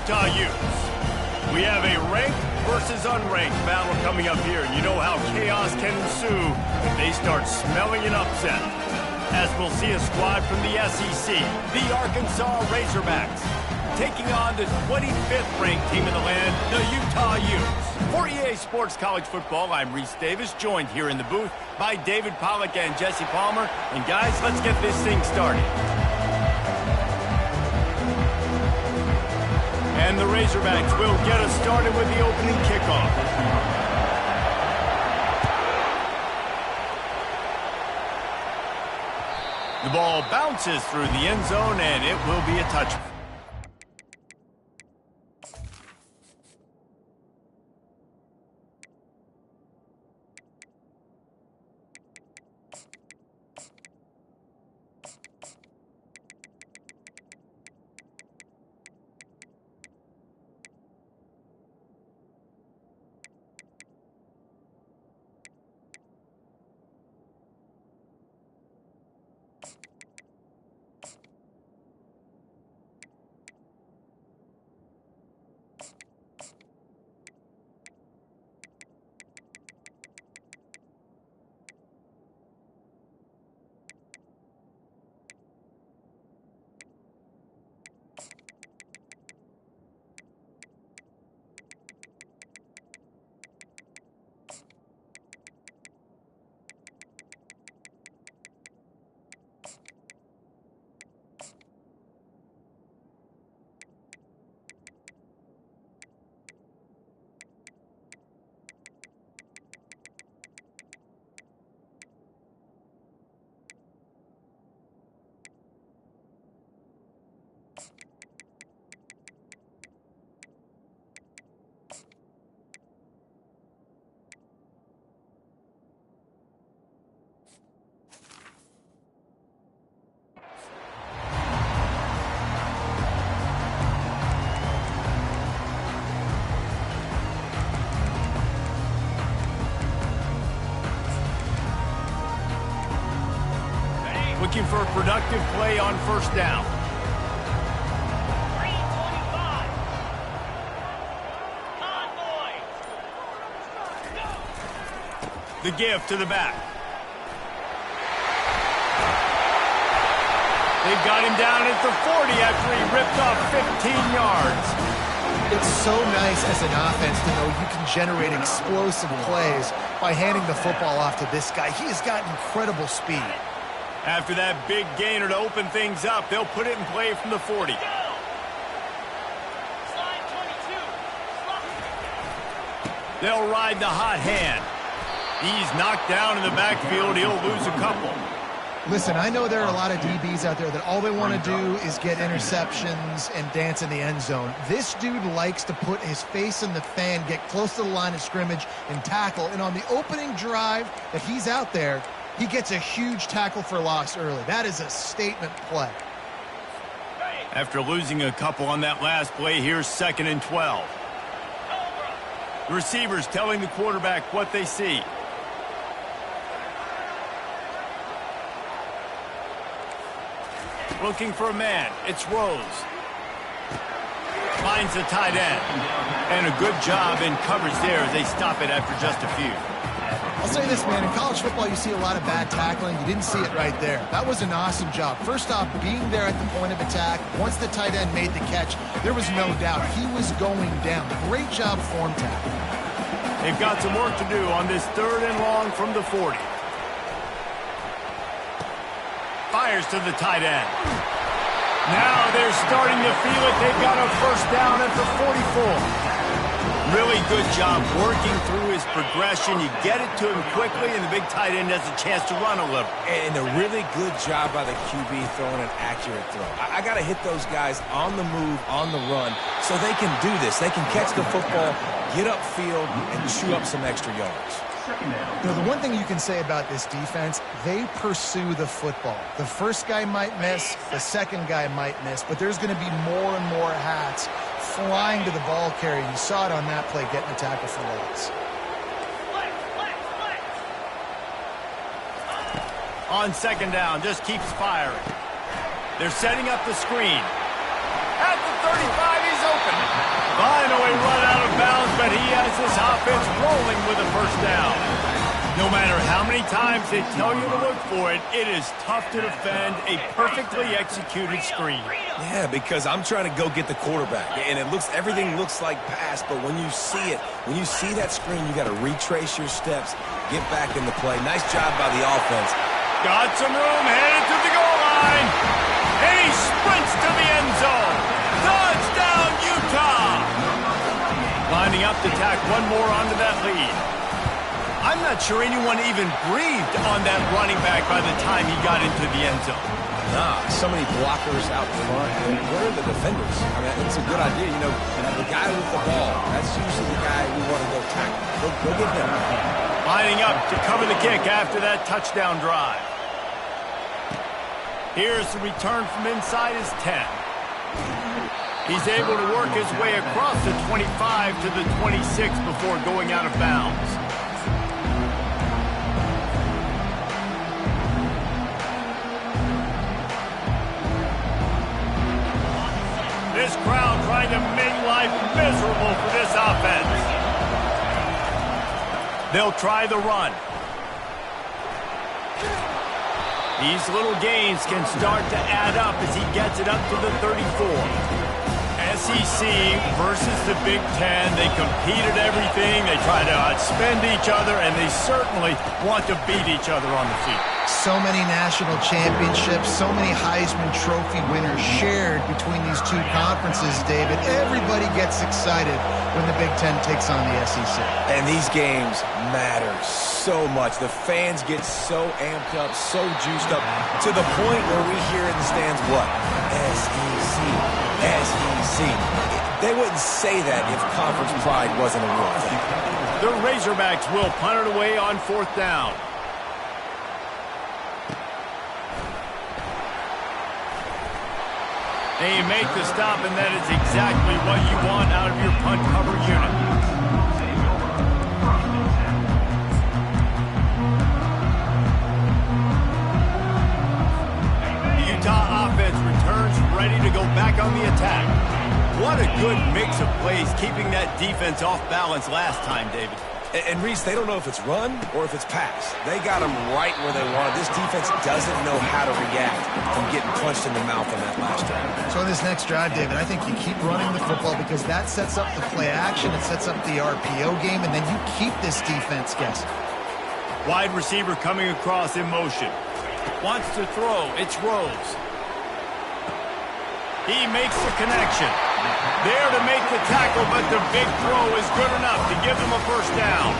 Utah Utes. We have a ranked versus unranked battle coming up here, and you know how chaos can ensue if they start smelling an upset. As we'll see a squad from the SEC, the Arkansas Razorbacks, taking on the 25th ranked team in the land, the Utah Utes. For EA Sports College Football, I'm Reese Davis, joined here in the booth by David Pollack and Jesse Palmer. And guys, let's get this thing started. And the Razorbacks will get us started with the opening kickoff. The ball bounces through the end zone, and it will be a touchback. Looking for a productive play on first down. 325. Convoy. The give to the back. They've got him down at the 40 after he ripped off 15 yards. It's so nice as an offense to know you can generate explosive plays by handing the football off to this guy. He has got incredible speed. After that big gainer to open things up, they'll put it in play from the 40. Slide 22. They'll ride the hot hand. He's knocked down in the backfield. He'll lose a couple. Listen, I know there are a lot of DBs out there that all they want to do is get interceptions and dance in the end zone. This dude likes to put his face in the fan, get close to the line of scrimmage, and tackle. And on the opening drive that he's out there, he gets a huge tackle for loss early. That is a statement play. After losing a couple on that last play, here's 2nd and 12. The receivers telling the quarterback what they see. Looking for a man. It's Rose. Finds the tight end. And a good job in coverage there as they stop it after just a few. I'll say this, man, in college football, you see a lot of bad tackling. You didn't see it right there. That was an awesome job. First off, being there at the point of attack. Once the tight end made the catch, there was no doubt he was going down. Great job form tackle. They've got some work to do on this 3rd and long from the 40. Fires to the tight end. Now they're starting to feel it. They've got a first down at the 44. Really good job working through his progression. You get it to him quickly, and the big tight end has a chance to run a little. And a really good job by the QB throwing an accurate throw. I got to hit those guys on the move, on the run, so they can do this. They can catch the football, get upfield, and chew up some extra yards. You know, the one thing you can say about this defense, they pursue the football. The first guy might miss, the second guy might miss, but there's going to be more and more hats flying to the ball carrier. You saw it on that play, getting a tackle for loss. On 2nd down, just keeps firing. They're setting up the screen. At the 35, he's open. but he has this offense rolling with a first down. No matter how many times they tell you to look for it, it is tough to defend a perfectly executed screen. Yeah, because I'm trying to go get the quarterback, and everything looks like pass, but when you see it, when you see that screen, you got to retrace your steps, get back in the play. Nice job by the offense. Got some room, headed to the goal line, and he sprints to the end zone. Touchdown, Utah! Lining up to tack one more onto that lead. I'm not sure anyone even breathed on that running back by the time he got into the end zone. Nah, so many blockers out front. Where are the defenders? I mean, it's a good idea. You know, the guy with the ball, that's usually the guy we want to go tackle. Go get him. Lining up to cover the kick after that touchdown drive. Here's the return from inside his 10. He's able to work his way across the 25 to the 26 before going out of bounds. This crowd trying to make life miserable for this offense. They'll try the run. These little gains can start to add up as he gets it up to the 34. SEC versus the Big Ten. They compete at everything. They try to outspend each other, and they certainly want to beat each other on the field. So many national championships, so many Heisman Trophy winners shared between these two conferences, David. Everybody gets excited when the Big Ten takes on the SEC. And these games matter so much. The fans get so amped up, so juiced up, to the point where we hear in the stands what? SEC, SEC. They wouldn't say that if conference pride wasn't a real thing. The Razorbacks will punt it away on 4th down. They make the stop, and that is exactly what you want out of your punt cover unit. The Utah offense returns ready to go back on the attack. What a good mix of plays, keeping that defense off balance last time, David. And Reese, they don't know if it's run or if it's pass. They got them right where they want it. This defense doesn't know how to react from getting punched in the mouth on that last drive. So in this next drive, David, I think you keep running the football because that sets up the play action, it sets up the RPO game, and then you keep this defense guessing. Wide receiver coming across in motion. Wants to throw. It's Rose. He makes the connection. There to make the tackle, but the big throw is good enough to give them a first down.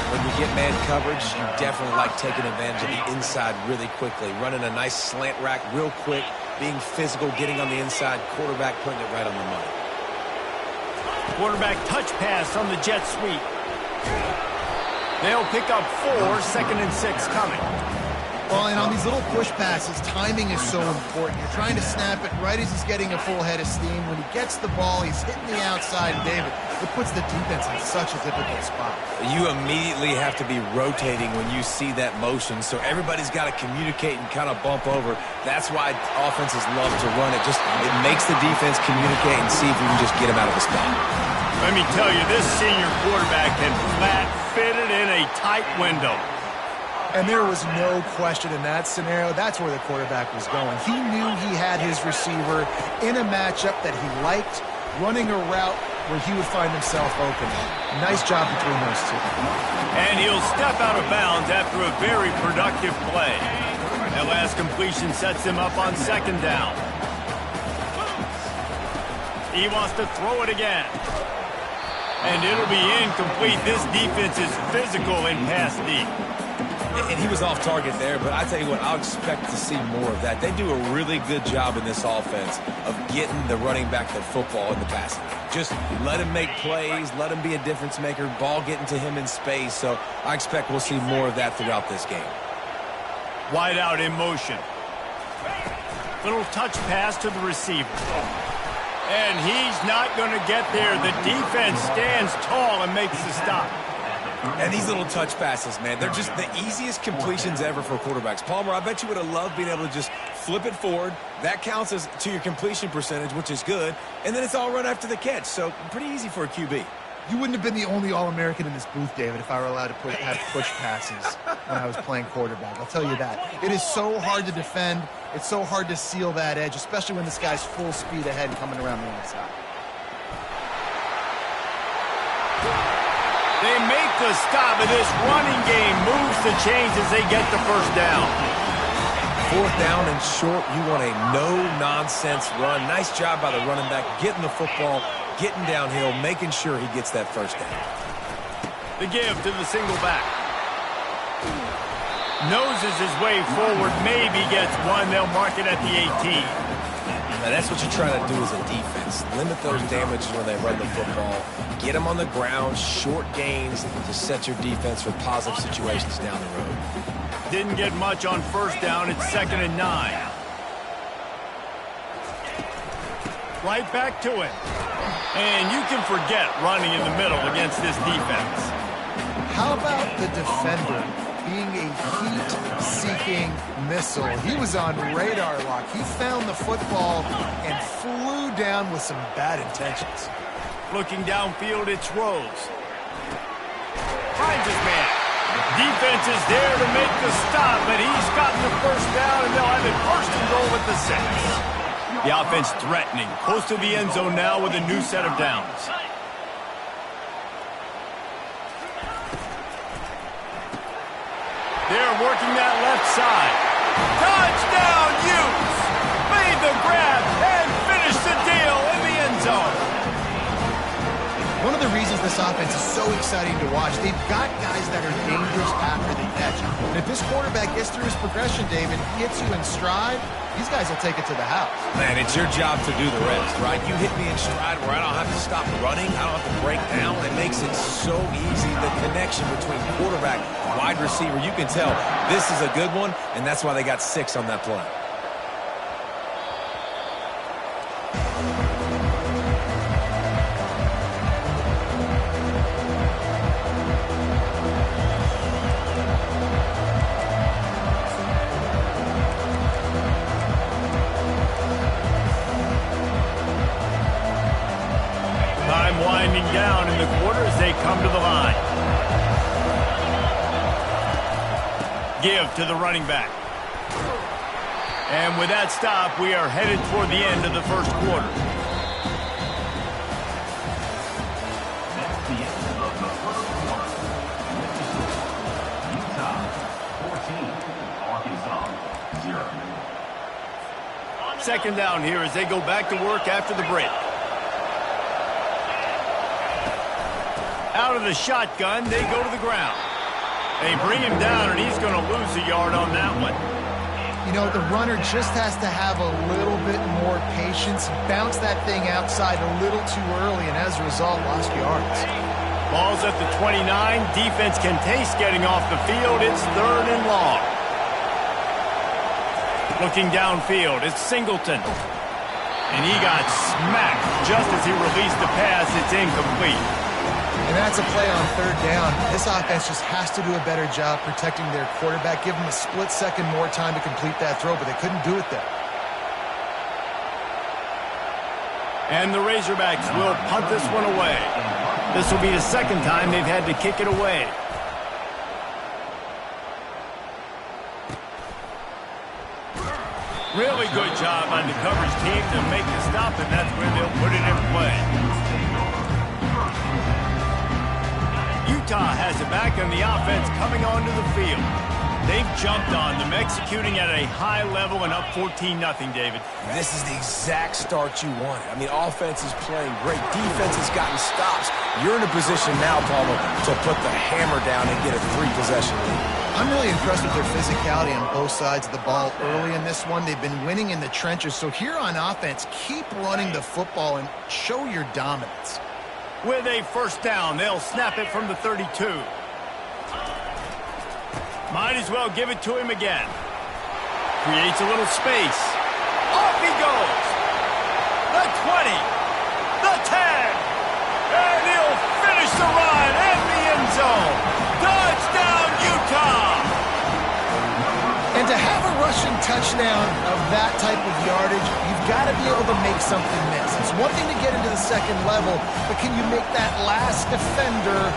When you get man coverage, you definitely like taking advantage of the inside really quickly. Running a nice slant rack real quick, being physical, getting on the inside, quarterback putting it right on the money. Quarterback touch pass on the jet sweep. They'll pick up 4, 2nd and 6 coming. Well, and on these little push passes, timing is so important. You're trying to snap it right as he's getting a full head of steam. When he gets the ball, he's hitting the outside, and David, it puts the defense in such a difficult spot. You immediately have to be rotating when you see that motion, so everybody's got to communicate and kind of bump over. That's why offenses love to run it. It makes the defense communicate and see if we can just get him out of the spot. Let me tell you, this senior quarterback can flat fit it in a tight window. And there was no question in that scenario. That's where the quarterback was going. He knew he had his receiver in a matchup that he liked, running a route where he would find himself open. Nice job between those two. And he'll step out of bounds after a very productive play. That last completion sets him up on 2nd down. He wants to throw it again. And it'll be incomplete. This defense is physical in pass deep. And he was off target there, but I tell you what, I'll expect to see more of that. They do a really good job in this offense of getting the running back the football in the passing game. Just let him make plays, let him be a difference maker, ball getting to him in space. So I expect we'll see more of that throughout this game. Wide out in motion. Little touch pass to the receiver. And he's not going to get there. The defense stands tall and makes the stop. And these little touch passes, man, they're just the easiest completions ever for quarterbacks. Palmer, I bet you would have loved being able to just flip it forward. That counts as to your completion percentage, which is good. And then it's all run after the catch, so pretty easy for a QB. You wouldn't have been the only All-American in this booth, David, if I were allowed to have push passes when I was playing quarterback. I'll tell you that. It is so hard to defend. It's so hard to seal that edge, especially when this guy's full speed ahead and coming around the inside. They make the stop, and this running game moves the chains as they get the first down. Fourth down and short, you want a no-nonsense run. Nice job by the running back, getting the football, getting downhill, making sure he gets that first down. The give to the single back. Noses his way forward, maybe gets one. They'll mark it at the 18. Now that's what you try to do as a defense. Limit those damages when they run the football. Get them on the ground, short gains to set your defense for positive situations down the road. Didn't get much on first down. It's 2nd and 9. Right back to it. And you can forget running in the middle against this defense. How about the defender being a heat-seeking missile? He was on radar lock. He found the football and flew down with some bad intentions. Looking downfield, it's Rose. Finds his man. Defense is there to make the stop, but he's gotten the first down, and they'll have it 1st and goal at the 6. The offense threatening. Close to the end zone now with a new set of downs. They're working that left side. Touchdown, Utes! Made the grab and finished the deal in the end zone. One of the reasons this offense is so exciting to watch, they've got guys that are dangerous after the catch. And if this quarterback gets through his progression, David, hits you in stride, these guys will take it to the house. Man, it's your job to do the rest, right? You hit me in stride where I don't have to stop running. I don't have to break down. It makes it so easy. The connection between quarterback and wide receiver, you can tell this is a good one, and that's why they got 6 on that play. Time winding down in the quarter as they come to the line. Give to the running back. And with that stop, we are headed toward the end of the first quarter. Second down here as they go back to work after the break. Out of the shotgun, they go to the ground. They bring him down, and he's going to lose a yard on that one. You know, the runner just has to have a little bit more patience, bounce that thing outside a little too early, and as a result, lost yards. Ball's at the 29. Defense can taste getting off the field. It's 3rd and long. Looking downfield, it's Singleton. And he got smacked just as he released the pass. It's incomplete. And that's a play on 3rd down. This offense just has to do a better job protecting their quarterback. Give him a split second more time to complete that throw, but they couldn't do it there. And the Razorbacks will punt this one away. This will be the 2nd time they've had to kick it away. Really good job on the coverage team to make the stop, and that's where they'll put it in play. Utah has it back, and the offense coming onto the field. They've jumped on them, executing at a high level and up 14-0, David. This is the exact start you wanted. I mean, offense is playing great. Defense has gotten stops. You're in a position now, Palmer, to put the hammer down and get a 3-possession lead. I'm really impressed with their physicality on both sides of the ball early in this one. They've been winning in the trenches. So here on offense, keep running the football and show your dominance. With a first down, they'll snap it from the 32. Might as well give it to him again. Creates a little space. Off he goes. The 20. The 10. And he'll finish the run at the end zone. Touchdown, Utah! And And to have a rushing touchdown of that type of yardage, you've got to be able to make something miss. It's one thing to get into the second level, but can you make that last defender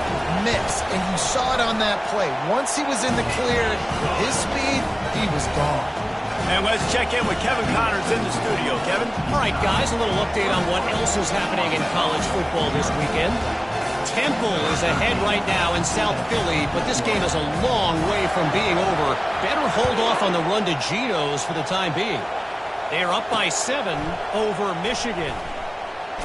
miss? And you saw it on that play. Once he was in the clear, with his speed, he was gone. And let's check in with Kevin Connors in the studio. Kevin? All right, guys, a little update on what else is happening in college football this weekend. Temple is ahead right now in South Philly, but this game is a long way from being over. Better hold off on the run to Geno's for the time being. They're up by 7 over Michigan.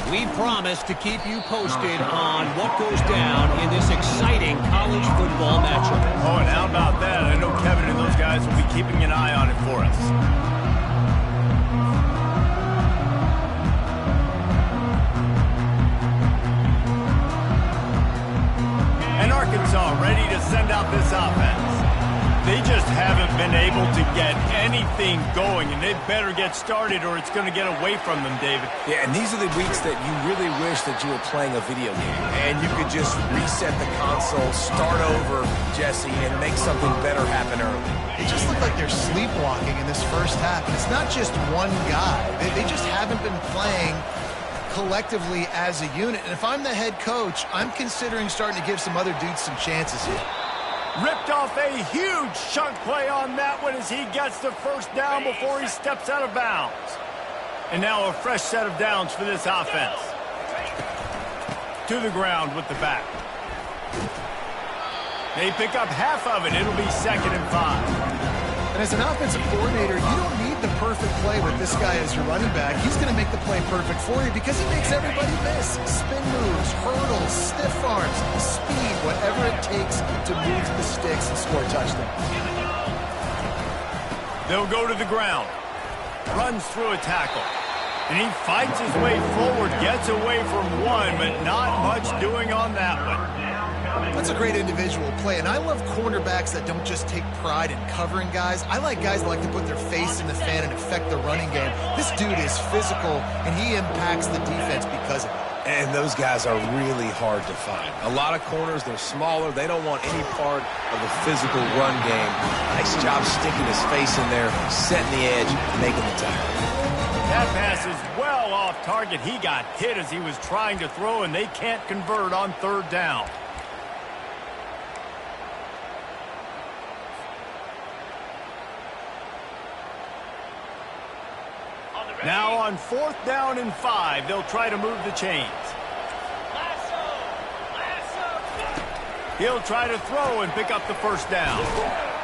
We promise to keep you posted on what goes down in this exciting college football matchup. Oh, and how about that? I know Kevin and those guys will be keeping an eye on it for us. And Arkansas ready to send out this offense. They just haven't been able to get anything going, and they better get started or it's going to get away from them, David. Yeah, and these are the weeks that you really wish that you were playing a video game, and you could just reset the console, start over, Jesse, and make something better happen early. It just looked like they're sleepwalking in this first half. And it's not just one guy. They just haven't been playing collectively as a unit. And if I'm the head coach, I'm considering starting to give some other dudes some chances here. Ripped off a huge chunk play on that one as he gets the first down before he steps out of bounds. And now a fresh set of downs for this offense. To the ground with the back. They pick up half of it. It'll be 2nd and 5. And as an offensive coordinator, you don't need the perfect play with this guy as your running back. He's going to make the play perfect for you because he makes everybody miss. Spin moves, hurdles, stiff arms, speed, whatever it takes to move the sticks and score a touchdown. They'll go to the ground. Runs through a tackle. And he fights his way forward, gets away from one, but not much doing on that one. That's a great individual play, and I love cornerbacks that don't just take pride in covering guys. I like guys that like to put their face in the fan and affect the running game. This dude is physical, and he impacts the defense because of it. And those guys are really hard to find. A lot of corners, they're smaller. They don't want any part of the physical run game. Nice job sticking his face in there, setting the edge, making the tackle. That pass is well off target. He got hit as he was trying to throw, and they can't convert on 3rd down. Now on 4th down and 5, they'll try to move the chains. He'll try to throw and pick up the first down.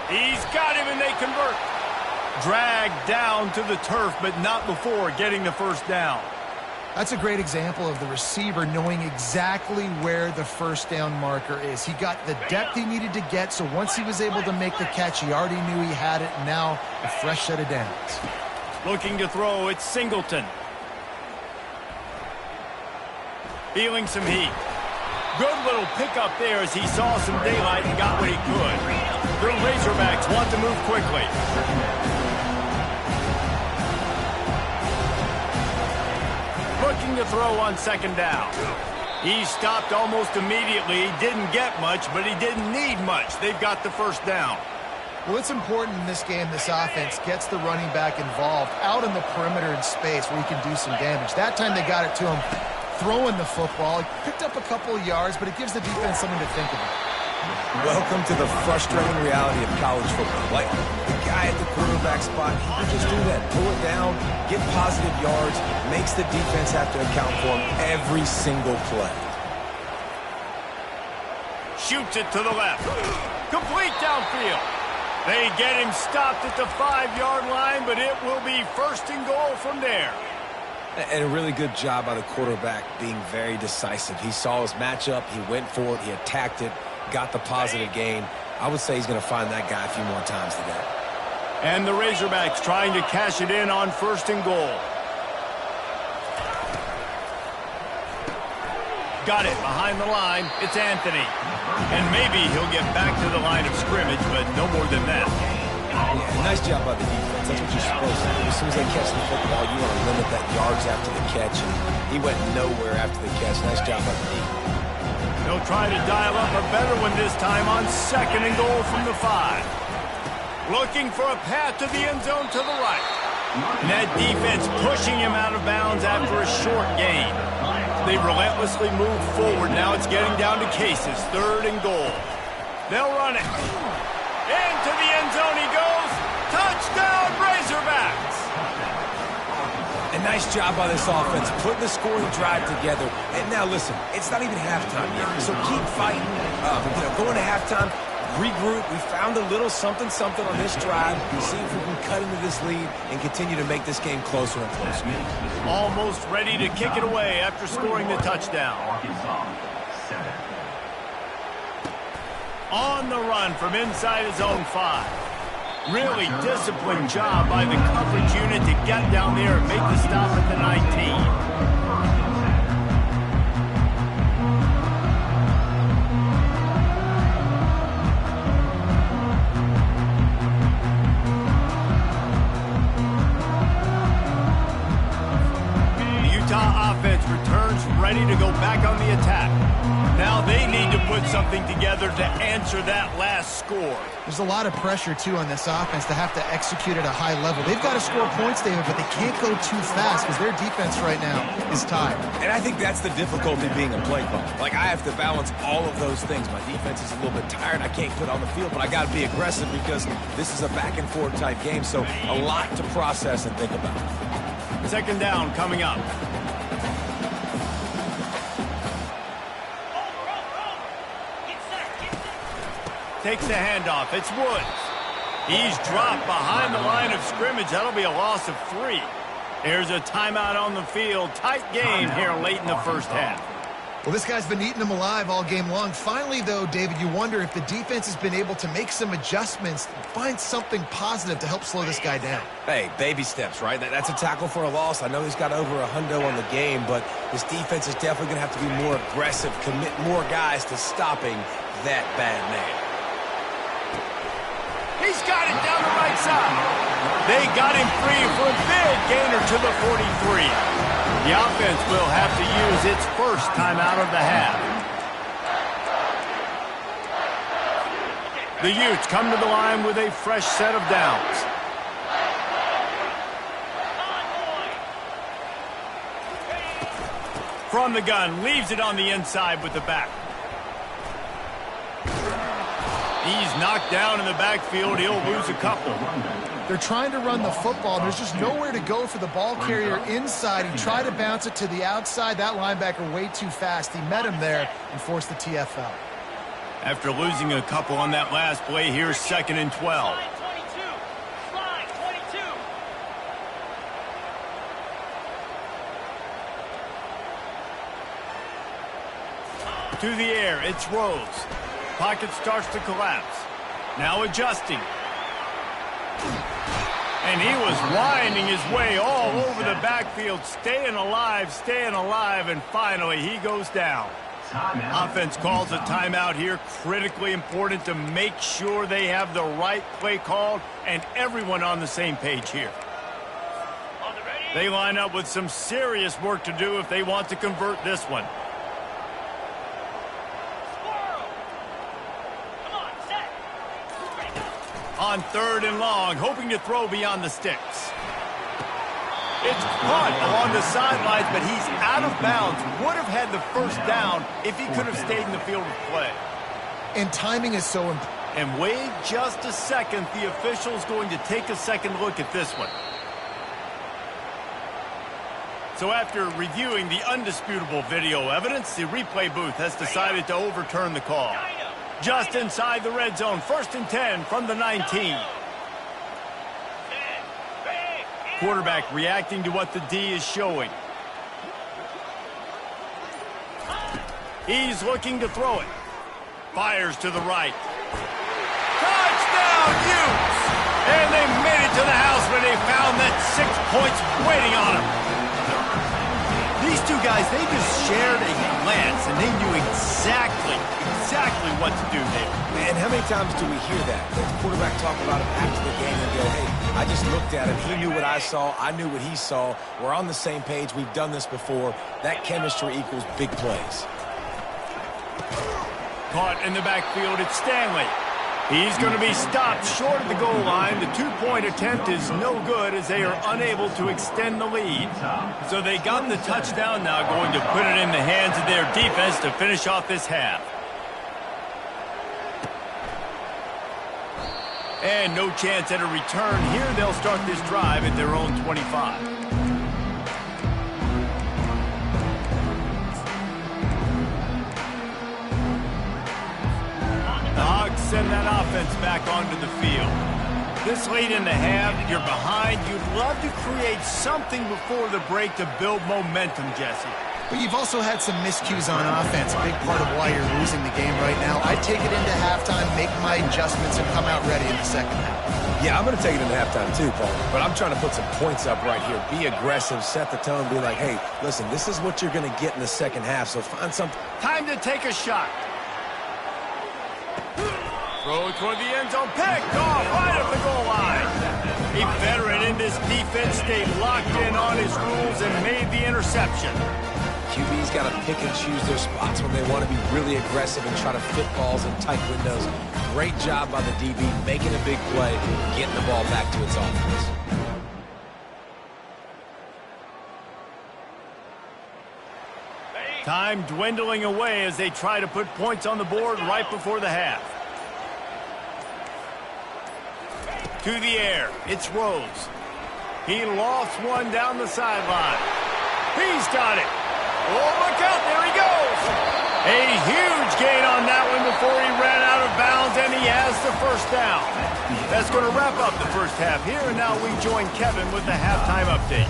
He's got him and they convert. Dragged down to the turf, but not before getting the first down. That's a great example of the receiver knowing exactly where the first down marker is. He got the depth he needed to get, so once he was able to make the catch, he already knew he had it, and now a fresh set of downs. Looking to throw, it's Singleton. Feeling some heat. Good little pickup there as he saw some daylight and got what he could. The Razorbacks want to move quickly. Looking to throw on 2nd down. He stopped almost immediately. He didn't get much, but he didn't need much. They've got the first down. Well, it's important in this game this offense gets the running back involved out in the perimeter in space where he can do some damage. That time they got it to him throwing the football. He picked up a couple of yards, but it gives the defense something to think about. Welcome to the frustrating reality of college football. Like, the guy at the quarterback spot, he can just do that. Pull it down, get positive yards, makes the defense have to account for him every single play. Shoots it to the left. Complete downfield. They get him stopped at the 5-yard line, but it will be 1st and goal from there. And a really good job by the quarterback being very decisive. He saw his matchup, he went for it, he attacked it, got the positive gain. I would say he's going to find that guy a few more times today. And the Razorbacks trying to cash it in on 1st and goal. Got it behind the line. It's Anthony. And maybe he'll get back to the line of scrimmage, but no more than that. Yeah, nice job by the defense. That's what you're supposed to do. As soon as they catch the football, you want to limit that yards after the catch. And he went nowhere after the catch. Nice job by the defense. They'll try to dial up a better one this time on 2nd and goal from the 5. Looking for a path to the end zone to the right. And that defense pushing him out of bounds after a short gain. They relentlessly move forward. Now it's getting down to cases. 3rd and goal. They'll run it. Into the end zone he goes. Touchdown, Razorbacks. A nice job by this offense, putting the scoring drive together. And now listen, it's not even halftime yet, so keep fighting. Going to halftime, regroup. We found a little something on this drive. See if we can cut into this lead and continue to make this game closer and closer. Almost ready to kick it away after scoring the touchdown. On the run from inside his own 5. Really disciplined job by the coverage unit to get down there and make the stop at the 19. Offense returns ready to go back on the attack. Now they need to put something together to answer that last score. There's a lot of pressure, too, on this offense to have to execute at a high level. They've got to score points, David, but they can't go too fast because their defense right now is tired. And I think that's the difficulty being a play caller. Like, I have to balance all of those things. My defense is a little bit tired. I can't put on the field, but I got to be aggressive because this is a back-and-forth type game, so a lot to process and think about. 2nd down coming up. Takes the handoff. It's Woods. He's dropped behind the line of scrimmage. That'll be a loss of 3. There's a timeout on the field. Tight game here late in the first half. Well, this guy's been eating them alive all game long. Finally, though, David, you wonder if the defense has been able to make some adjustments, find something positive to help slow this guy down. Hey, baby steps, right? That's a tackle for a loss. I know he's got over $100 on the game, but this defense is definitely going to have to be more aggressive, commit more guys to stopping that bad man. He's got it down the right side. They got him free for a big gainer to the 43. The offense will have to use its first timeout of the half. The Utes come to the line with a fresh set of downs. From the gun, leaves it on the inside with the back. He's knocked down in the backfield. He'll lose a couple. They're trying to run the football. There's just nowhere to go for the ball carrier inside. He tried to bounce it to the outside. That linebacker way too fast. He met him there and forced the TFL. After losing a couple on that last play, here's 2nd and 12. Slide 22. To the air, it's Rose. Pocket starts to collapse. Now adjusting. And he was winding his way all over the backfield, staying alive, and finally he goes down. Offense calls a timeout here. Critically important to make sure they have the right play called and everyone on the same page here. They line up with some serious work to do if they want to convert this one. On 3rd and long, hoping to throw beyond the sticks. It's caught along the sidelines, but he's out of bounds. Would have had the first down if he could have stayed in the field of play. And timing is so important. And wait just a second. The official's going to take a second look at this one. So after reviewing the undisputable video evidence, the replay booth has decided to overturn the call. Just inside the red zone, 1st and 10 from the 19. Quarterback reacting to what the D is showing. He's looking to throw it. Fires to the right. Touchdown, Utes! And they made it to the house when they found that 6 points waiting on them. These two guys, they just shared a glance, and they knew exactly what to do there. Man, how many times do we hear that? The quarterback talk about him after the game and go, hey, I just looked at him. He knew what I saw. I knew what he saw. We're on the same page. We've done this before. That chemistry equals big plays. Caught in the backfield, it's Stanley. He's going to be stopped short of the goal line. The two-point attempt is no good as they are unable to extend the lead. So they got the touchdown now, going to put it in the hands of their defense to finish off this half. And no chance at a return here. They'll start this drive at their own 25. Send that offense back onto the field. This late in the half, you're behind. You'd love to create something before the break to build momentum, Jesse. But you've also had some miscues on offense, a big part of why you're losing the game right now. I'd take it into halftime, make my adjustments, and come out ready in the second half. Yeah, I'm going to take it into halftime too, Paul. But I'm trying to put some points up right here. Be aggressive, set the tone, be like, hey, listen, this is what you're going to get in the second half, so find something. Time to take a shot. Throw toward the end zone, picked off right at the goal line. A veteran in this defense stayed locked in on his rules and made the interception. QB's got to pick and choose their spots when they want to be really aggressive and try to fit balls in tight windows. Great job by the DB, making a big play, getting the ball back to its offense. Time dwindling away as they try to put points on the board right before the half. To the air, it's Rose. He lofts one down the sideline. He's got it. Oh, look out, there he goes. A huge gain on that one before he ran out of bounds, and he has the first down. That's going to wrap up the first half here, and now we join Kevin with the halftime update.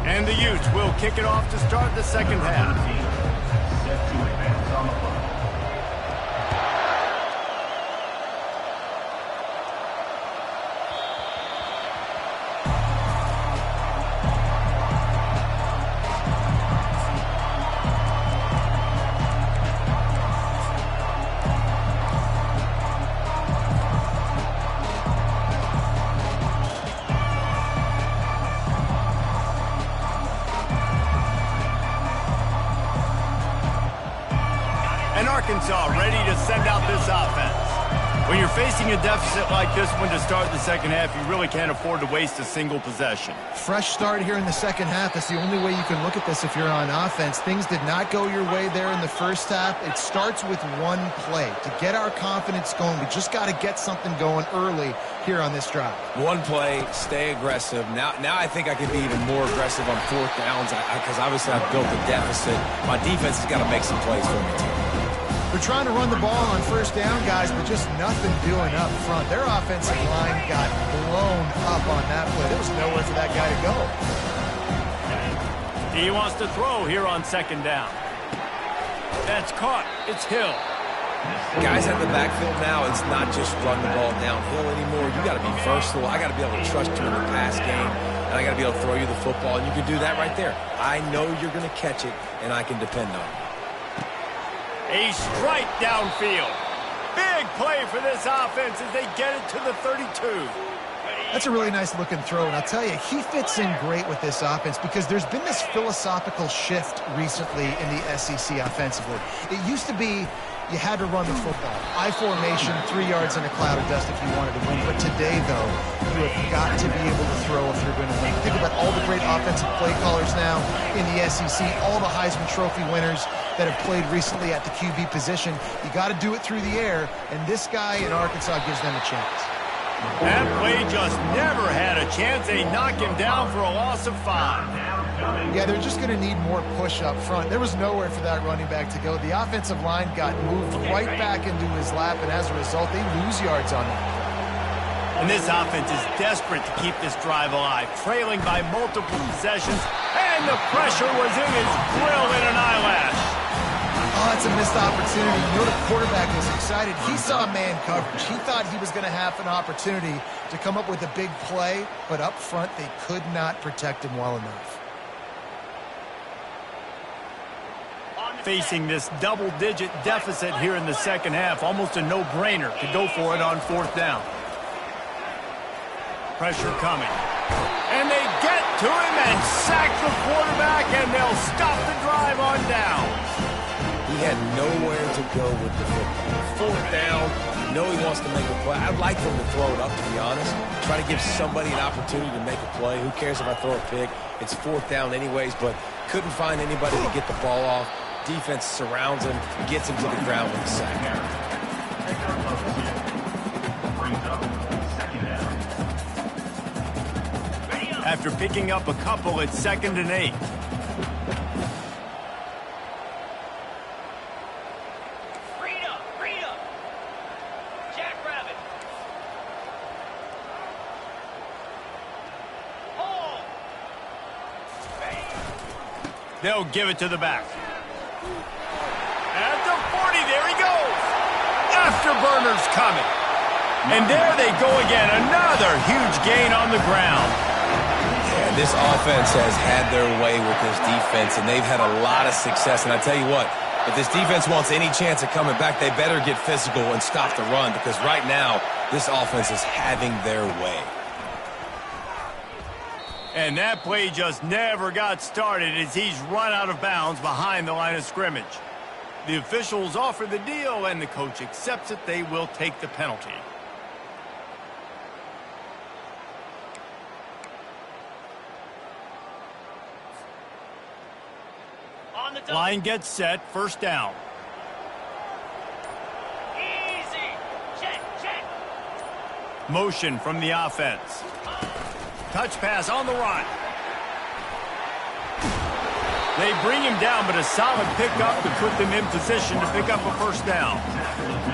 And the Utes will kick it off to start the second half. Arkansas ready to send out this offense. When you're facing a deficit like this one to start the second half, you really can't afford to waste a single possession. Fresh start here in the second half. That's the only way you can look at this if you're on offense. Things did not go your way there in the first half. It starts with one play. To get our confidence going, we just got to get something going early here on this drive. One play, stay aggressive. Now I think I can be even more aggressive on fourth downs because obviously I've built a deficit. My defense has got to make some plays for me too. They're trying to run the ball on first down, guys, but just nothing doing up front. Their offensive line got blown up on that play. There was nowhere for that guy to go. He wants to throw here on second down. That's caught. It's Hill. Guys at the backfield now, it's not just run the ball downhill anymore. You got to be versatile. I got to be able to trust you in the pass game, and I got to be able to throw you the football, and you can do that right there. I know you're going to catch it, and I can depend on it. A strike downfield. Big play for this offense as they get it to the 32. That's a really nice looking throw, and I'll tell you, he fits in great with this offense because there's been this philosophical shift recently in the SEC offensively. It used to be you had to run the football. I formation, 3 yards in a cloud of dust if you wanted to win. But today, though, you have got to be able to throw if you're going to win. Think about all the great offensive play callers now in the SEC, all the Heisman Trophy winners that have played recently at the QB position. You got to do it through the air, and this guy in Arkansas gives them a chance. That play just never had a chance. They knock him down for a loss of 5. Yeah, they're just going to need more push up front. There was nowhere for that running back to go. The offensive line got moved right back into his lap, and as a result, they lose yards on that. And this offense is desperate to keep this drive alive, trailing by multiple possessions, and the pressure was in his grill in an eyelash. Oh, that's a missed opportunity. You know the quarterback was excited. He saw man coverage. He thought he was going to have an opportunity to come up with a big play, but up front, they could not protect him well enough. Facing this double-digit deficit here in the second half, almost a no-brainer to go for it on fourth down. Pressure coming. And they get to him and sack the quarterback, and they'll stop the drive on down. He had nowhere to go with the football. 4th down, you know he wants to make a play. I'd like for him to throw it up, to be honest. Try to give somebody an opportunity to make a play. Who cares if I throw a pick? It's 4th down anyways, but couldn't find anybody to get the ball off. Defense surrounds him, gets him to the ground with a sack. After picking up a couple, it's 2nd and 8. Freedom. Jackrabbit. Hold. They'll give it to the back. At the 40, there he goes. Afterburner's coming. And there they go again. Another huge gain on the ground. Yeah, this offense has had their way with this defense, and they've had a lot of success. And I tell you what, if this defense wants any chance of coming back, they better get physical and stop the run, because right now, this offense is having their way. And that play just never got started as he's run out of bounds behind the line of scrimmage. The officials offer the deal, and the coach accepts it. They will take the penalty. On the double. Line gets set, 1st down. Easy. Check. Motion from the offense. Touch pass on the run. They bring him down, but a solid pickup to put them in position to pick up a 1st down.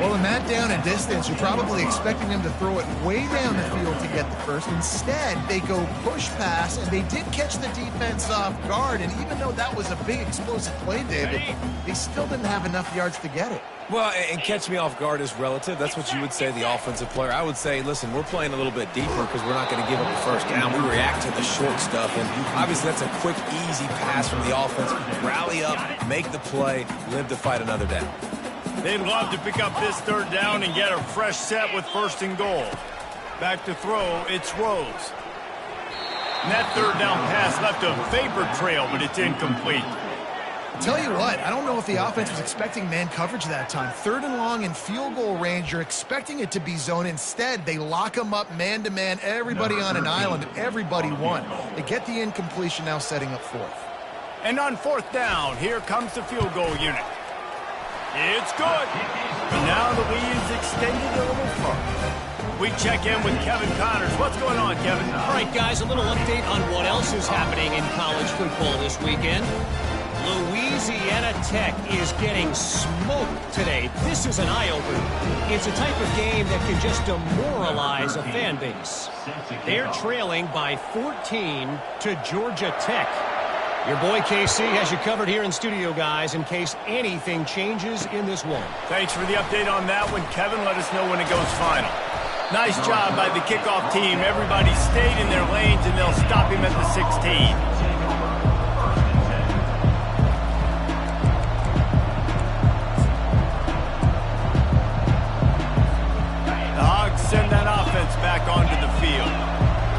Well, in that down and distance, you're probably expecting them to throw it way down the field to get the first. Instead, they go push pass, and they did catch the defense off guard. And even though that was a big explosive play, David, they still didn't have enough yards to get it. Well, and catch me off guard is relative. That's what you would say, the offensive player. I would say, listen, we're playing a little bit deeper because we're not going to give up a 1st down. We react to the short stuff, and obviously that's a quick, easy pass from the offense. Rally up, make the play, live to fight another down. They'd love to pick up this 3rd down and get a fresh set with 1st and goal. Back to throw, it's Rose. And that 3rd down pass left a vapor trail, but it's incomplete. Tell you what, I don't know if the offense was expecting man coverage that time. 3rd and long in field goal range, you're expecting it to be zone. Instead, they lock them up man-to-man, everybody on an island, everybody won. They get the incompletion, now setting up 4th. And on 4th down, here comes the field goal unit. It's good. But now the lead is extended a little further. We check in with Kevin Connors. What's going on, Kevin? All right, guys, a little update on what else is happening in college football this weekend. Louisiana Tech is getting smoked today. This is an eye-opener. It's a type of game that can just demoralize a fan base. They're trailing by 14 to Georgia Tech. Your boy KC has you covered here in studio, guys, in case anything changes in this one. Thanks for the update on that one, Kevin. Let us know when it goes final. Nice job by the kickoff team. Everybody stayed in their lanes, and they'll stop him at the 16. Send that offense back onto the field.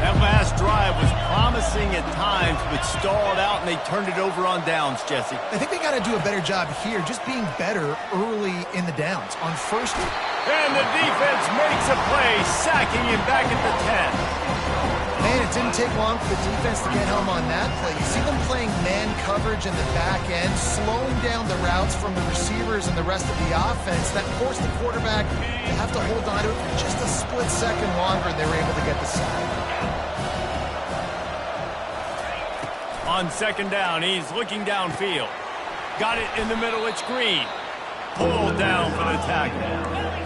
That last drive was promising at times, but stalled out, and they turned it over on downs, Jesse. I think they got to do a better job here, just being better early in the downs. On 1st, and the defense makes a play, sacking him back at the 10. Man, it didn't take long for the defense to get home on that play. You see them playing man coverage in the back end, slowing down the routes from the receivers and the rest of the offense. That forced the quarterback to have to hold on to it for just a split second longer, and they were able to get the sack. On 2nd down, he's looking downfield. Got it in the middle, it's Green. Pulled down for the tackle.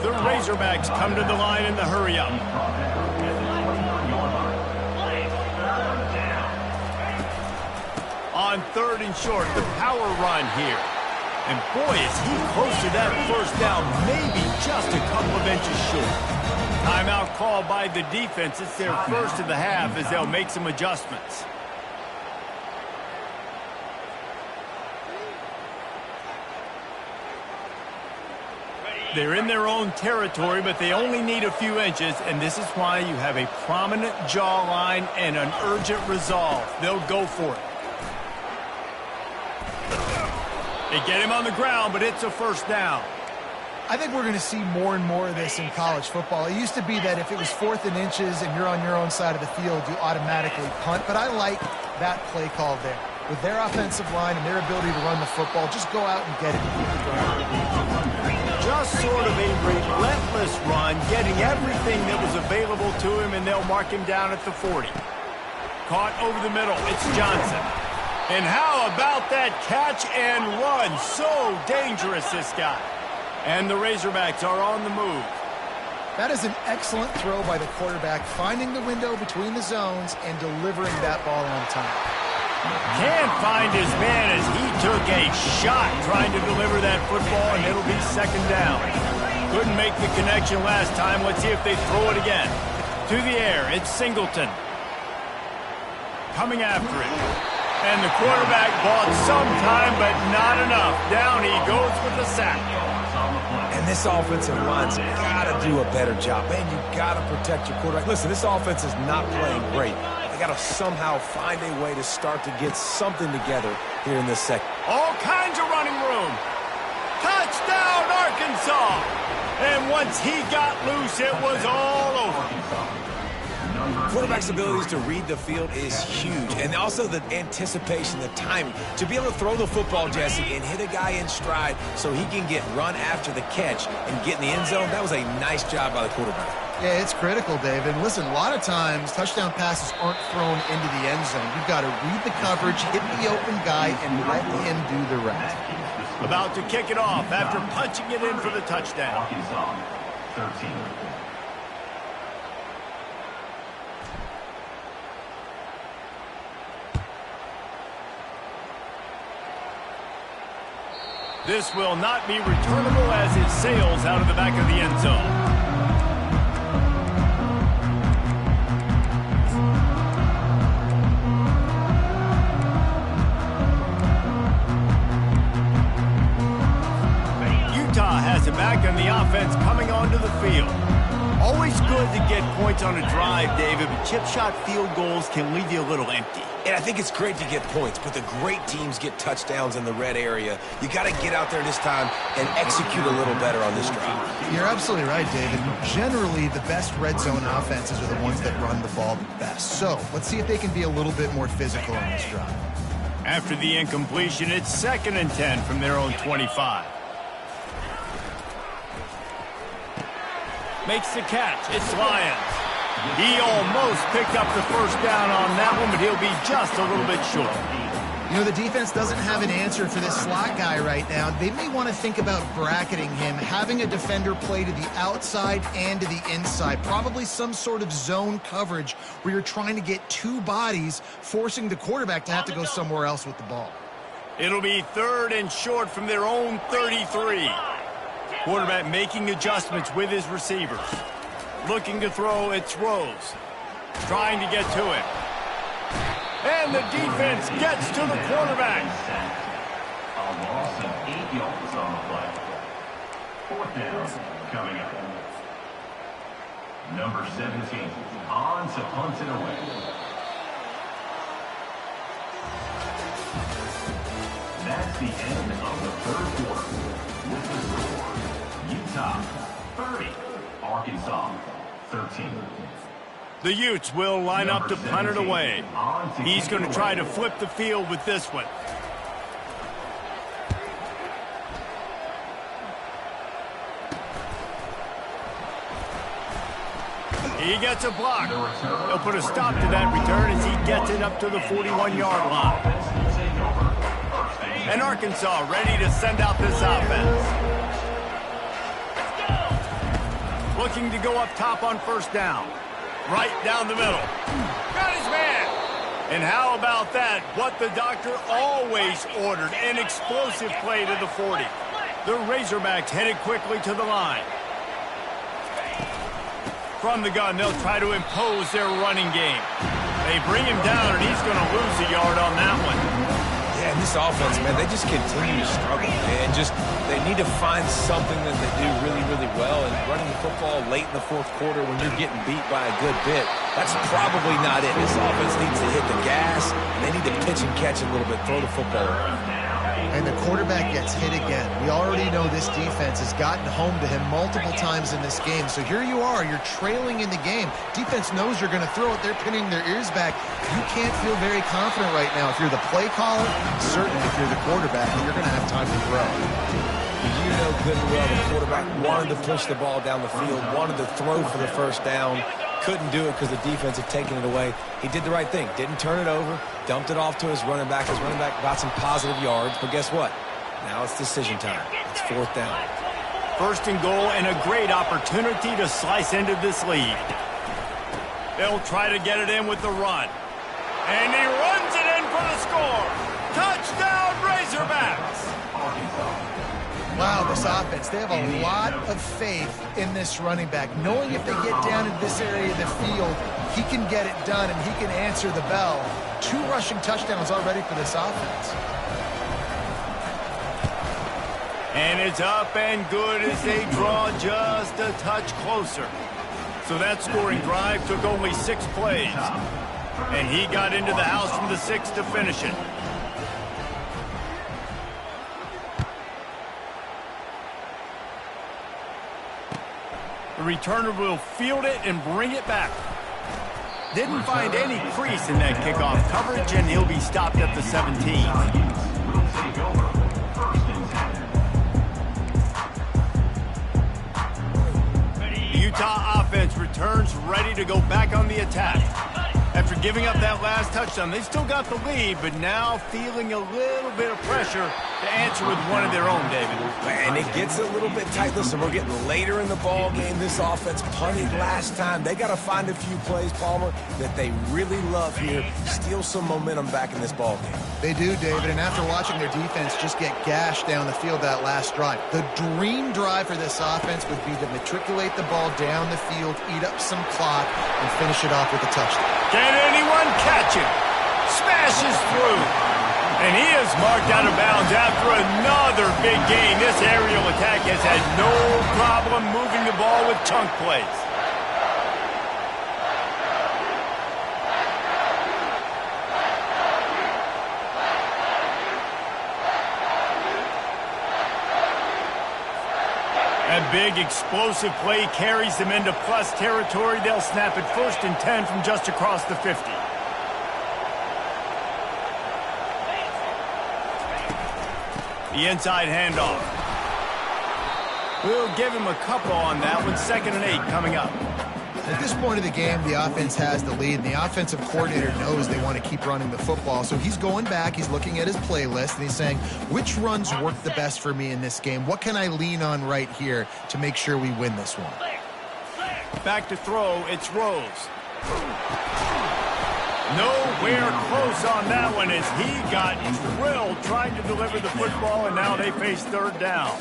The Razorbacks come to the line in the hurry-up. On 3rd and short, the power run here. And boy, is he close to that 1st down, maybe just a couple of inches short. Timeout called by the defense. It's their 1st of the half as they'll make some adjustments. They're in their own territory, but they only need a few inches, and this is why you have a prominent jawline and an urgent resolve. They'll go for it. They get him on the ground, but it's a first down. I think we're going to see more and more of this in college football. It used to be that if it was 4th and inches and you're on your own side of the field, you automatically punt. But I like that play call there. With their offensive line and their ability to run the football, just go out and get it and keep it going. Just sort of a relentless run, getting everything that was available to him, and they'll mark him down at the 40. Caught over the middle. It's Johnson. And how about that catch and run? So dangerous, this guy. And the Razorbacks are on the move. That is an excellent throw by the quarterback, finding the window between the zones and delivering that ball on time. Can't find his man as he took a shot trying to deliver that football, and it'll be second down. Couldn't make the connection last time. Let's see if they throw it again. To the air, it's Singleton. Coming after it. And the quarterback bought some time, but not enough. Down he goes with the sack. And this offensive line's got to do a better job. Man, you got to protect your quarterback. Listen, this offense is not playing great. They got to somehow find a way to start to get something together here in this second. All kinds of running room. Touchdown, Arkansas. And once he got loose, it was all over. Quarterback's abilities to read the field is huge, and also the anticipation, the timing. To be able to throw the football, Jesse, and hit a guy in stride so he can get run after the catch and get in the end zone, that was a nice job by the quarterback. Yeah, it's critical, David. Listen, a lot of times touchdown passes aren't thrown into the end zone. You've got to read the coverage, hit the open guy, and let him do the rest. About to kick it off after punching it in for the touchdown. 13. This will not be returnable as it sails out of the back of the end zone. Utah has it back on the offense coming onto the field. Always good to get points on a drive, David, but chip shot field goals can leave you a little empty. And I think it's great to get points, but the great teams get touchdowns in the red area. You got to get out there this time and execute a little better on this drive. You're absolutely right, David. Generally, the best red zone offenses are the ones that run the ball the best. So let's see if they can be a little bit more physical on this drive. After the incompletion, it's 2nd and 10 from their own 25. Makes the catch. It's Lyons. He almost picked up the first down on that one, but he'll be just a little bit short. You know, the defense doesn't have an answer for this slot guy right now. They may want to think about bracketing him, having a defender play to the outside and to the inside. Probably some sort of zone coverage where you're trying to get two bodies, forcing the quarterback to have to go somewhere else with the ball. It'll be 3rd and short from their own 33. Quarterback making adjustments with his receivers. Looking to throw, it's Rose. Trying to get to it. And the defense gets to the quarterback. A loss of 8 yards on the play. 4th down coming up. Number 17 on to punt it away. That's the end of the 3rd quarter. With the score, Utah 30, Arkansas 13. The Utes will line up to punt it away. He's going to try to flip the field with this one. He gets a block. He'll put a stop to that return as he gets it up to the 41-yard line. And Arkansas ready to send out this offense. Looking to go up top on 1st down. Right down the middle. Got his man. And how about that? What the doctor always ordered. An explosive play to the 40. The Razorbacks headed quickly to the line. From the gun, they'll try to impose their running game. They bring him down, and he's going to lose a yard on that one. Yeah, and this offense, man, they just continue to struggle. And they need to find something that they do really, really well. And running the football late in the 4th quarter when you're getting beat by a good bit, that's probably not it. This offense needs to hit the gas, and they need to pitch and catch a little bit, throw the football around. And the quarterback gets hit again. We already know this defense has gotten home to him multiple times in this game. So here you are, you're trailing in the game. Defense knows you're going to throw it. They're pinning their ears back. You can't feel very confident right now. If you're the play caller, certainly if you're the quarterback, you're going to have time to throw. You know good and well the quarterback wanted to push the ball down the field, wanted to throw for the first down. Couldn't do it because the defense had taken it away. He did the right thing. Didn't turn it over. Dumped it off to his running back. His running back got some positive yards. But guess what? Now it's decision time. It's 4th down. 1st and goal and a great opportunity to slice into this lead. They'll try to get it in with the run. And he runs it in for the score. Touchdown, Razorbacks. Wow, this offense, they have a lot of faith in this running back, knowing if they get down into this area of the field, he can get it done and he can answer the bell. 2 rushing touchdowns already for this offense. And it's up and good as they draw just a touch closer. So that scoring drive took only 6 plays. And he got into the house from the 6 to finish it. The returner will field it and bring it back. Didn't find any crease in that kickoff coverage, and he'll be stopped at the 17. The Utah offense returns ready to go back on the attack. After giving up that last touchdown, they still got the lead, but now feeling a little bit of pressure to answer with one of their own, David. And it gets a little bit tight. Listen, we're getting later in the ball game. This offense punted last time. They got to find a few plays, Palmer, that they really love here. Steal some momentum back in this ball game. They do, David, and after watching their defense just get gashed down the field that last drive, the dream drive for this offense would be to matriculate the ball down the field, eat up some clock, and finish it off with a touchdown. Can anyone catch him? Smashes through. And he is marked out of bounds after another big gain. This aerial attack has had no problem moving the ball with chunk plays. That big explosive play carries them into plus territory. They'll snap it 1st and 10 from just across the 50. The inside handoff. We'll give him a couple on that one. 2nd and 8 coming up. At this point of the game, the offense has the lead, and the offensive coordinator knows they want to keep running the football. So he's going back, he's looking at his playlist, and he's saying, which runs work the best for me in this game? What can I lean on right here to make sure we win this one? Back to throw, it's Rose. Nowhere close on that one as he got drilled trying to deliver the football, and now they face 3rd down.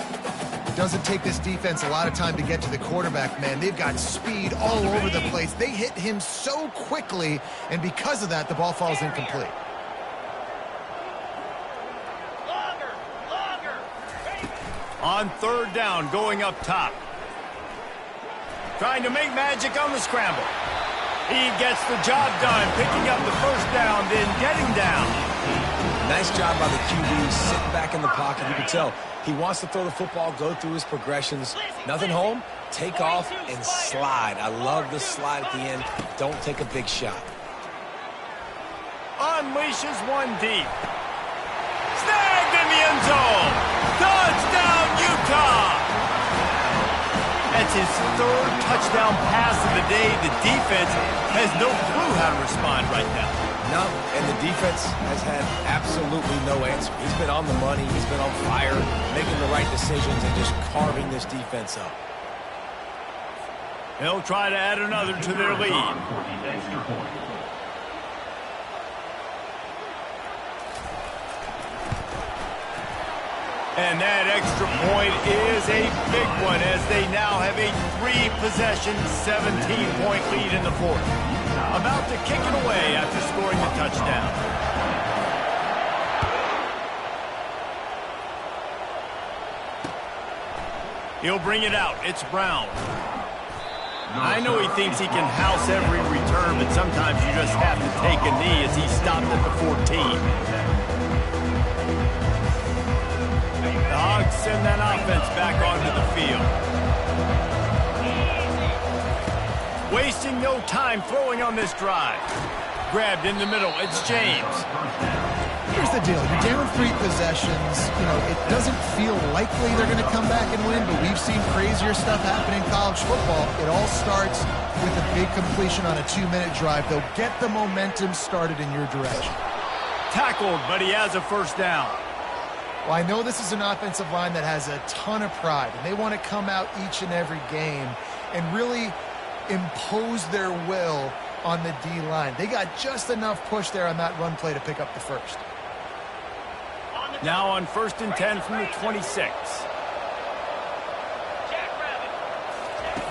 It doesn't take this defense a lot of time to get to the quarterback, man. They've got speed all over the place. They hit him so quickly, and because of that, the ball falls incomplete. On 3rd down, going up top. Trying to make magic on the scramble. He gets the job done, picking up the 1st down, then getting down. Nice job by the QB, sitting back in the pocket. You can tell he wants to throw the football, go through his progressions. Nothing home, take off, and slide. I love the slide at the end. Don't take a big shot. Unleashes one deep. Snagged in the end zone. Touchdown, Utah. That's his 3rd touchdown pass of the day. The defense has no clue how to respond right now. No, and the defense has had absolutely no answer. He's been on the money. He's been on fire, making the right decisions and just carving this defense up. They'll try to add another to their lead. And that extra point is a big one as they now have a 3-possession, 17-point lead in the 4th. About to kick it away after scoring the touchdown. He'll bring it out. It's Brown. I know he thinks he can house every return, but sometimes you just have to take a knee as he stopped at the 14. send that offense back onto the field. Wasting no time throwing on this drive. Grabbed in the middle. It's James. Here's the deal. You're down 3 possessions. You know, it doesn't feel likely they're going to come back and win, but we've seen crazier stuff happen in college football. It all starts with a big completion on a 2-minute drive. They'll get the momentum started in your direction. Tackled, but he has a first down. Well, I know this is an offensive line that has a ton of pride, and they want to come out each and every game and really impose their will on the D-line. They got just enough push there on that run play to pick up the first. Now on 1st and 10 from the 26.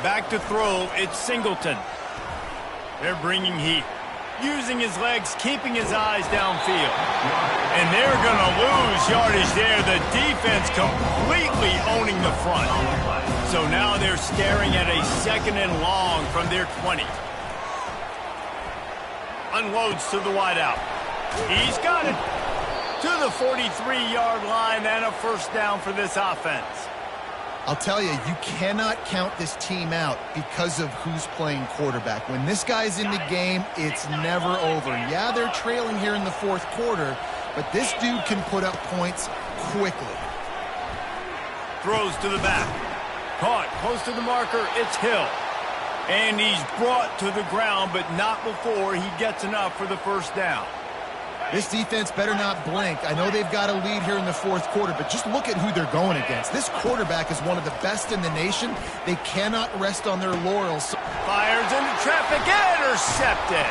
Back to throw, it's Singleton. They're bringing heat. Using his legs, keeping his eyes downfield. And they're going to lose yardage there. The defense completely owning the front. So now they're staring at a 2nd and long from their 20. Unloads to the wideout. He's got it to the 43-yard line and a first down for this offense. I'll tell you, you cannot count this team out because of who's playing quarterback. When this guy's in the game, it's never over. Yeah, they're trailing here in the 4th quarter, but this dude can put up points quickly. Throws to the back. Caught close to the marker. It's Hill. And he's brought to the ground, but not before he gets enough for the first down. This defense better not blink. I know they've got a lead here in the 4th quarter, but just look at who they're going against. This quarterback is one of the best in the nation. They cannot rest on their laurels. Fires into traffic, intercepted.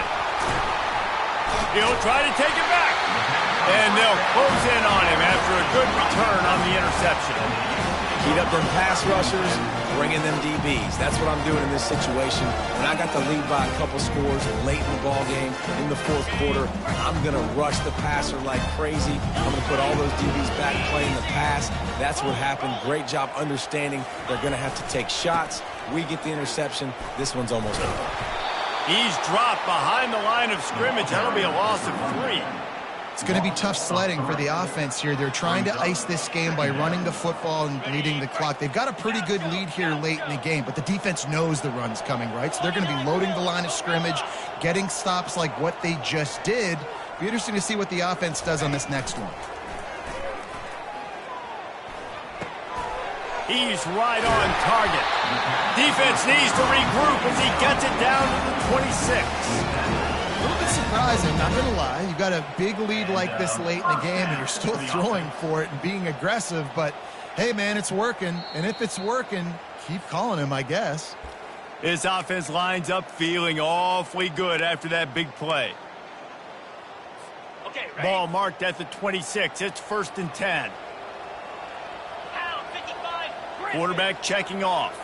He'll try to take it back. And they'll close in on him after a good return on the interception. Heat up them pass rushers, bringing them DBs. That's what I'm doing in this situation. When I got the lead by a couple scores late in the ball game, in the 4th quarter, I'm going to rush the passer like crazy. I'm going to put all those DBs back playing the pass. That's what happened. Great job understanding they're going to have to take shots. We get the interception. This one's almost over. He's dropped behind the line of scrimmage. That'll be a loss of 3. It's going to be tough sledding for the offense here. They're trying to ice this game by running the football and bleeding the clock. They've got a pretty good lead here late in the game, but the defense knows the run's coming, right? So they're going to be loading the line of scrimmage, getting stops like what they just did. Be interesting to see what the offense does on this next one. He's right on target. Defense needs to regroup as he gets it down to the 26. A little bit surprising, not going to lie. You've got a big lead like this late in the game, and you're still throwing for it and being aggressive. But, hey, man, it's working. And if it's working, keep calling him, I guess. This offense lines up feeling awfully good after that big play. Okay, ready? Ball marked at the 26. It's 1st and 10. Pound 55. Quarterback checking off.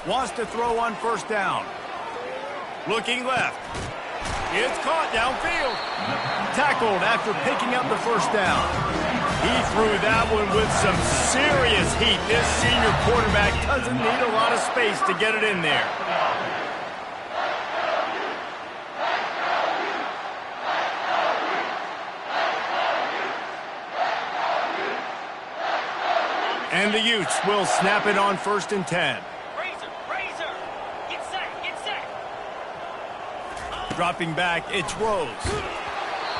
Wants to throw on 1st down. Looking left. It's caught downfield. Tackled after picking up the first down. He threw that one with some serious heat. This senior quarterback doesn't need a lot of space to get it in there. And the Utes will snap it on 1st and 10. Dropping back, it's Rose.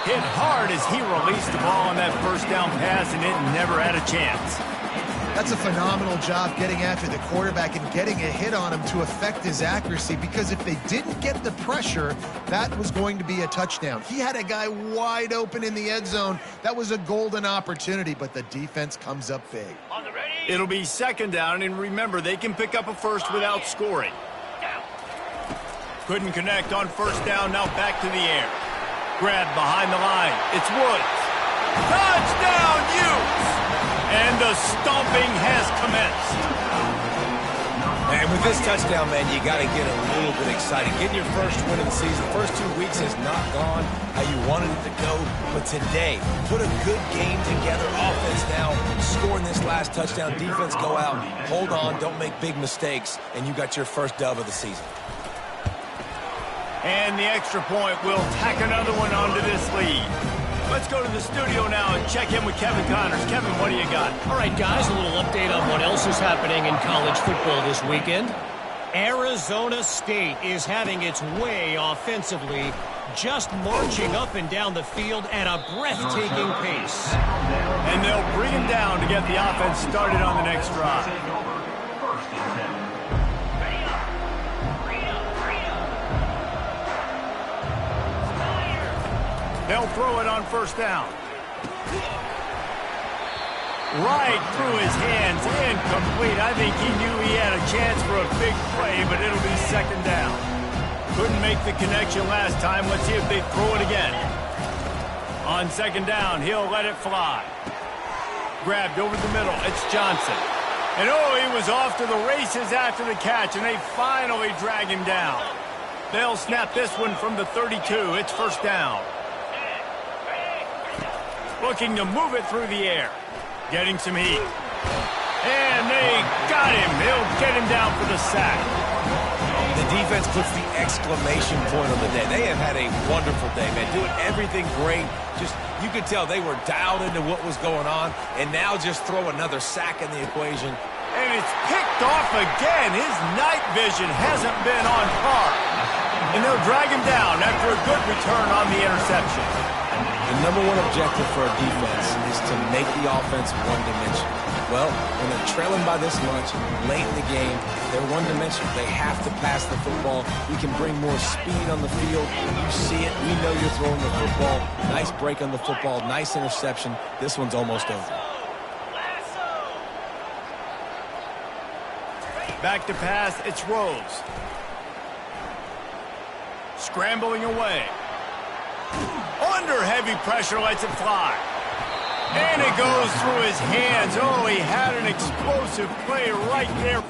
Hit hard as he released the ball on that first down pass, and it never had a chance. That's a phenomenal job getting after the quarterback and getting a hit on him to affect his accuracy, because if they didn't get the pressure, that was going to be a touchdown. He had a guy wide open in the end zone. That was a golden opportunity, but the defense comes up big. On the ready? It'll be 2nd down, and remember, they can pick up a first without scoring. Couldn't connect on 1st down, now back to the air. Grabbed behind the line, it's Woods. Touchdown, Utes! And the stomping has commenced. And with this touchdown, man, you got to get a little bit excited. Getting your first win of the season. First 2 weeks has not gone how you wanted it to go. But today, put a good game together. Offense now, scoring this last touchdown. Defense go out, hold on, don't make big mistakes, and you got your first dub of the season. And the extra point will tack another one onto this lead. Let's go to the studio now and check in with Kevin Connors. Kevin, what do you got? All right, guys, a little update on what else is happening in college football this weekend. Arizona State is having its way offensively, just marching up and down the field at a breathtaking pace. And they'll bring him down to get the offense started on the next drive. They'll throw it on first down. Right through his hands, incomplete. I think he knew he had a chance for a big play, but it'll be second down. Couldn't make the connection last time. Let's see if they throw it again. On second down, he'll let it fly. Grabbed over the middle. It's Johnson. And oh, he was off to the races after the catch, and they finally drag him down. They'll snap this one from the 32. It's first down. Looking to move it through the air. Getting some heat. And they got him. They'll get him down for the sack. The defense puts the exclamation point on the day. They have had a wonderful day, man. Doing everything great. Just, you could tell they were dialed into what was going on. And now just throw another sack in the equation. And it's picked off again. His night vision hasn't been on par. And they'll drag him down after a good return on the interception. The number one objective for a defense is to make the offense one-dimensional. Well, when they're trailing by this much, late in the game, they're one-dimensional. They have to pass the football. We can bring more speed on the field. You see it. We know you're throwing the football. Nice break on the football. Nice interception. This one's almost over. Back to pass, it's Rose. Scrambling away. Under heavy pressure, lets it fly. And it goes through his hands. Oh, he had an explosive play right there.